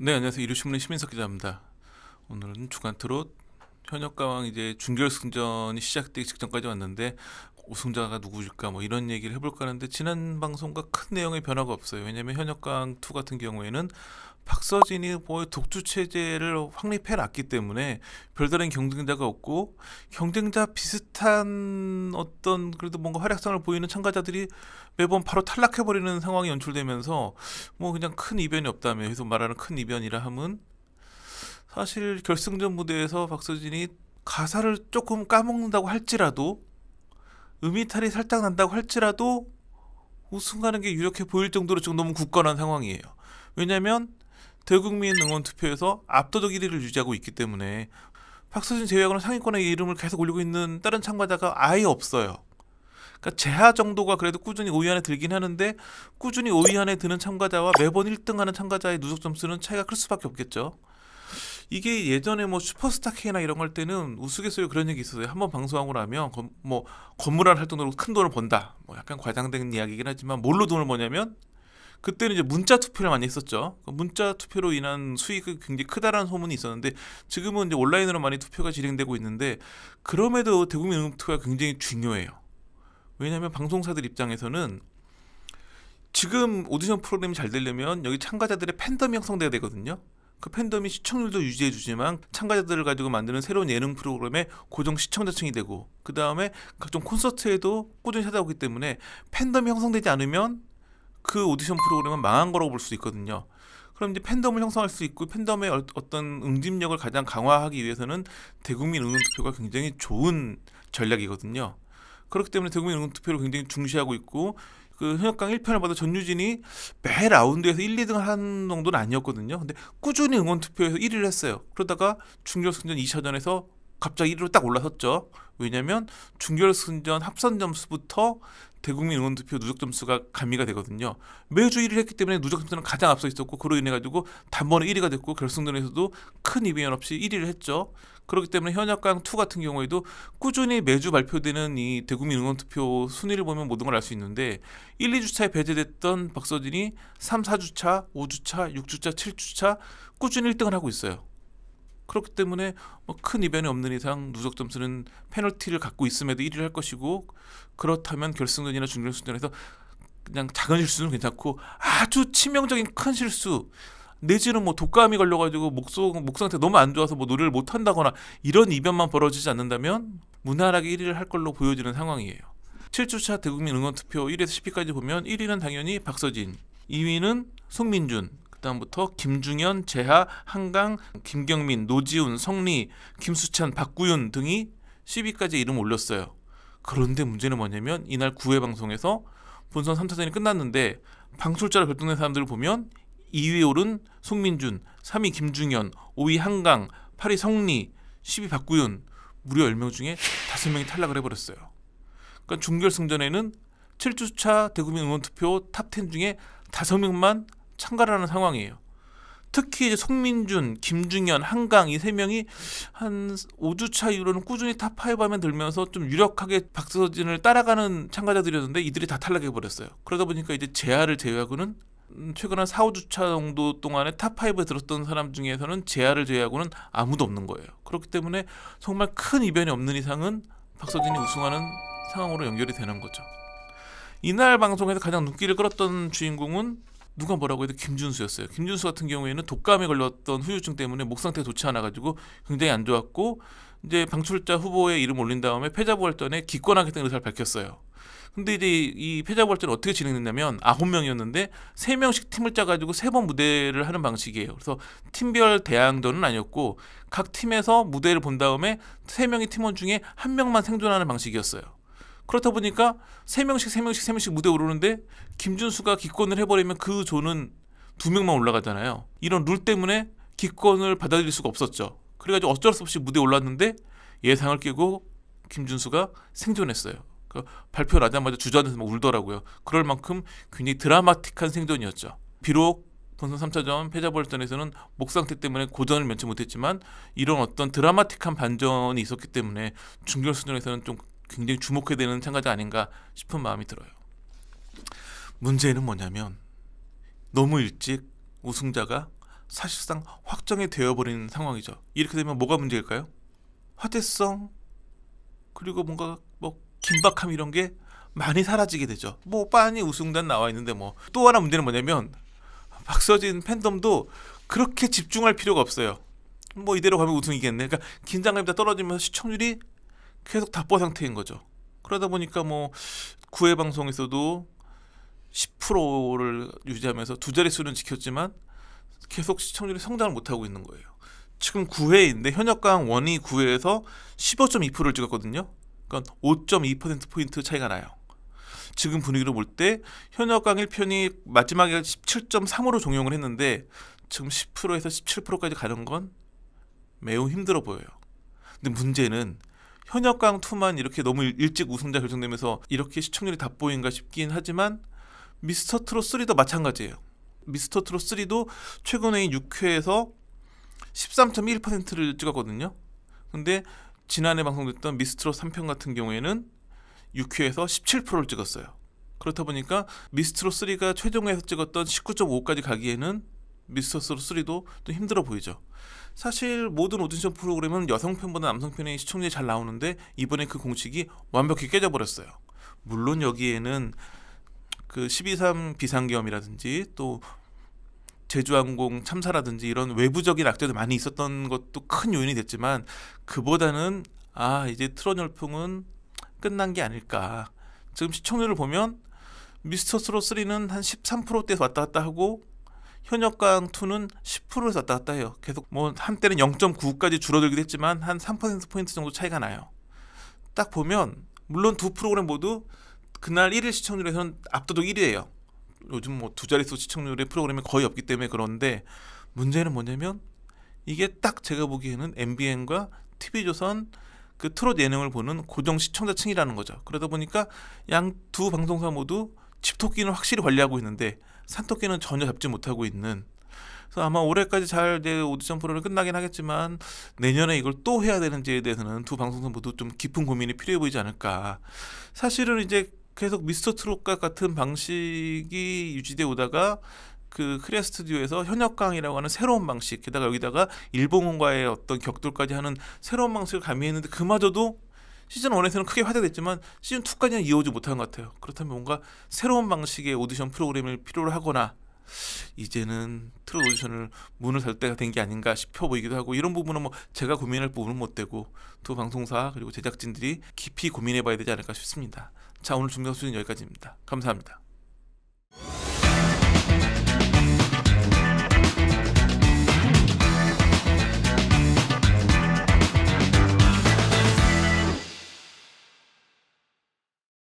네, 안녕하세요. 이루신문의 시민석 기자입니다. 오늘은 주간 트롯 현역가왕 이제 준결승전이 시작되기 직전까지 왔는데 우승자가 누구일까 뭐 이런 얘기를 해볼까 하는데 지난 방송과 큰 내용의 변화가 없어요. 왜냐면 현역가왕 2 같은 경우에는 박서진이 뭐 독주 체제를 확립해 놨기 때문에 별다른 경쟁자가 없고 경쟁자 비슷한 어떤 그래도 뭔가 활약상을 보이는 참가자들이 매번 바로 탈락해 버리는 상황이 연출되면서 뭐 그냥 큰 이변이 없다며 그래서 말하는 큰 이변이라 함은 사실 결승전 무대에서 박서진이 가사를 조금 까먹는다고 할지라도 음이탈이 살짝 난다고 할지라도 우승하는 게 유력해 보일 정도로 지금 너무 굳건한 상황이에요. 왜냐면 대국민 응원 투표에서 압도적 1위를 유지하고 있기 때문에 박서진 제외하고는 상위권의 이름을 계속 올리고 있는 다른 참가자가 아예 없어요. 그러니까 제하 정도가 그래도 꾸준히 5위 안에 들긴 하는데 꾸준히 5위 안에 드는 참가자와 매번 1등하는 참가자의 누적 점수는 차이가 클 수밖에 없겠죠. 이게 예전에 뭐 슈퍼스타 K나 이런 걸 때는 우스갯소리로 그런 얘기 있었어요. 한번 방송하고 나면 뭐 건물 안 활동으로 큰 돈을 번다. 뭐 약간 과장된 이야기긴 하지만 뭘로 돈을 버냐면 그때는 이제 문자 투표를 많이 했었죠. 문자 투표로 인한 수익이 굉장히 크다라는 소문이 있었는데 지금은 이제 온라인으로 많이 투표가 진행되고 있는데 그럼에도 대국민 응투가 굉장히 중요해요. 왜냐하면 방송사들 입장에서는 지금 오디션 프로그램이 잘 되려면 여기 참가자들의 팬덤이 형성돼야 되거든요. 그 팬덤이 시청률도 유지해주지만 참가자들을 가지고 만드는 새로운 예능 프로그램의 고정 시청자층이 되고 그 다음에 각종 콘서트에도 꾸준히 찾아오기 때문에 팬덤이 형성되지 않으면 그 오디션 프로그램은 망한 거라고 볼 수 있거든요. 그럼 이제 팬덤을 형성할 수 있고 팬덤의 어떤 응집력을 가장 강화하기 위해서는 대국민 응원투표가 굉장히 좋은 전략이거든요. 그렇기 때문에 대국민 응원투표를 굉장히 중시하고 있고 그 현역강 1편을 봐도 전유진이 매 라운드에서 1, 2등 한 정도는 아니었거든요. 근데 꾸준히 응원투표에서 1위를 했어요. 그러다가 중결승전 2차전에서 갑자기 1위로 딱 올라섰죠. 왜냐면 중결승전 합산 점수부터 대국민 응원투표 누적 점수가 가미가 되거든요. 매주 1위를 했기 때문에 누적 점수는 가장 앞서 있었고 그로 인해 가지고 단번에 1위가 됐고 결승전에서도 큰 이변 없이 1위를 했죠. 그렇기 때문에 현역강 2 같은 경우에도 꾸준히 매주 발표되는 이 대국민 응원투표 순위를 보면 모든 걸 알 수 있는데 1, 2주차에 배제됐던 박서진이 3, 4주차, 5주차, 6주차, 7주차 꾸준히 1등을 하고 있어요. 그렇기 때문에 뭐 큰 이변이 없는 이상 누적 점수는 페널티를 갖고 있음에도 1위를 할 것이고 그렇다면 결승전이나 준결승전에서 그냥 작은 실수는 괜찮고 아주 치명적인 큰 실수 내지는 뭐 독감이 걸려가지고 목 상태 너무 안 좋아서 뭐 노래를 못 한다거나 이런 이변만 벌어지지 않는다면 무난하게 1위를 할 걸로 보여지는 상황이에요. 7주차 대국민 응원투표 1위에서 10위까지 보면 1위는 당연히 박서진, 2위는 송민준, 그다음부터 김중현, 재하, 한강, 김경민, 노지훈, 성리, 김수찬, 박구윤 등이 10위까지 이름 올렸어요. 그런데 문제는 뭐냐면 이날 9회 방송에서 본선 3차전이 끝났는데 방출자로 결정된 사람들을 보면 2위에 오른 송민준, 3위 김중현, 5위 한강, 8위 성리, 10위 박구윤 무려 10명 중에 5명이 탈락을 해버렸어요. 그러니까 중결승전에는 7주차 대국민 응원투표 탑10 중에 5명만 참가를 하는 상황이에요. 특히 이제 송민준, 김중현, 한강 이 세 명이 한 5주차 이후로는 꾸준히 탑5 하면 들면서 좀 유력하게 박서진을 따라가는 참가자들이었는데 이들이 다 탈락해 버렸어요. 그러다 보니까 이제 재하를 제외하고는 최근 한 4, 5주차 정도 동안에 탑5에 들었던 사람 중에서는 재하를 제외하고는 아무도 없는 거예요. 그렇기 때문에 정말 큰 이변이 없는 이상은 박서진이 우승하는 상황으로 연결이 되는 거죠. 이날 방송에서 가장 눈길을 끌었던 주인공은 누가 뭐라고 해도 김준수였어요. 김준수 같은 경우에는 독감에 걸렸던 후유증 때문에 목 상태가 좋지 않아가지고 굉장히 안 좋았고 이제 방출자 후보에 이름 올린 다음에 패자부활전에 기권하겠다는 의사를 밝혔어요. 근데 이제 이 패자부활전이 어떻게 진행됐냐면 9명이었는데 3명씩 팀을 짜가지고 3번 무대를 하는 방식이에요. 그래서 팀별 대항전은 아니었고 각 팀에서 무대를 본 다음에 3명의 팀원 중에 1명만 생존하는 방식이었어요. 그렇다 보니까 3명씩 무대에 오르는데 김준수가 기권을 해버리면 그 조는 2명만 올라가잖아요. 이런 룰 때문에 기권을 받아들일 수가 없었죠. 그래가지고 어쩔 수 없이 무대에 올랐는데 예상을 깨고 김준수가 생존했어요. 발표 나자마자 주저앉아서 막 울더라고요. 그럴 만큼 굉장히 드라마틱한 생존이었죠. 비록 본선 3차전 패자부활전에서는 목 상태 때문에 고전을 면치 못했지만 이런 어떤 드라마틱한 반전이 있었기 때문에 중결승전에서는 좀 굉장히 주목해야 되는 참가자 아닌가 싶은 마음이 들어요. 문제는 뭐냐면 너무 일찍 우승자가 사실상 확정이 되어버린 상황이죠. 이렇게 되면 뭐가 문제일까요? 화제성, 그리고 뭔가 뭐 긴박함 이런 게 많이 사라지게 되죠. 뭐 빤히 우승단 나와 있는데 뭐 또 하나 문제는 뭐냐면 박서진 팬덤도 그렇게 집중할 필요가 없어요. 뭐 이대로 가면 우승이겠네. 그러니까 긴장감이 다 떨어지면서 시청률이 계속 답보 상태인 거죠. 그러다 보니까 뭐 9회 방송에서도 10%를 유지하면서 두 자릿수는 지켰지만 계속 시청률이 성장을 못하고 있는 거예요. 지금 9회인데 현역강 1이 9회에서 15.2%를 찍었거든요. 그러니까 5.2%포인트 차이가 나요. 지금 분위기로 볼 때 현역강 1편이 마지막에 17.3으로 종영을 했는데 지금 10%에서 17%까지 가는 건 매우 힘들어 보여요. 근데 문제는 현역강 2만 이렇게 너무 일찍 우승자 결정되면서 이렇게 시청률이 돋보인가 싶긴 하지만 미스터 트롯 3도 마찬가지예요. 미스터 트롯 3도 최근에 6회에서 13.1%를 찍었거든요. 근데 지난해 방송됐던 미스터 트롯 3편 같은 경우에는 6회에서 17%를 찍었어요. 그렇다 보니까 미스터 트롯 3가 최종에서 찍었던 19.5까지 가기에는 미스터 트롯 3도 좀 힘들어 보이죠. 사실 모든 오디션 프로그램은 여성편보다 남성편이 시청률이 잘 나오는데 이번에 그 공식이 완벽히 깨져버렸어요. 물론 여기에는 그 12.3 비상계엄이라든지 또 제주항공 참사라든지 이런 외부적인 악재도 많이 있었던 것도 큰 요인이 됐지만 그보다는 이제 트롯 열풍은 끝난 게 아닐까. 지금 시청률을 보면 미스터 트롯 3는 한 13%대에서 왔다 갔다 하고 현역강 2는 10%에서 왔다 갔다 해요. 계속 뭐 한때는 0.9까지 줄어들기도 했지만 한 3%포인트 정도 차이가 나요. 딱 보면 물론 두 프로그램 모두 그날 1일 시청률에서는 압도적 1위예요. 요즘 뭐 두 자릿수 시청률의 프로그램이 거의 없기 때문에 그런데 문제는 뭐냐면 이게 딱 제가 보기에는 MBN과 TV조선 그 트롯 예능을 보는 고정 시청자층이라는 거죠. 그러다 보니까 양 두 방송사 모두 집토끼는 확실히 관리하고 있는데 산토끼는 전혀 잡지 못하고 있는. 그래서 아마 올해까지 잘 내 오디션 프로를 끝나긴 하겠지만 내년에 이걸 또 해야 되는지에 대해서는 두 방송사 모두 좀 깊은 고민이 필요해 보이지 않을까. 사실은 이제 계속 미스터 트롯과 같은 방식이 유지돼 오다가 그 코리아 스튜디오에서 현역강이라고 하는 새로운 방식, 게다가 여기다가 일본과의 어떤 격돌까지 하는 새로운 방식을 가미했는데 그마저도 시즌 1에서는 크게 화제됐지만 시즌 2까지는 이어오지 못한 것 같아요. 그렇다면 뭔가 새로운 방식의 오디션 프로그램을 필요로 하거나 이제는 트롯 오디션을 문을 닫을 때가 된 게 아닌가 싶어 보이기도 하고, 이런 부분은 뭐 제가 고민할 부분은 못 되고 두 방송사 그리고 제작진들이 깊이 고민해 봐야 되지 않을까 싶습니다. 자, 오늘 준비한 수는 여기까지입니다. 감사합니다.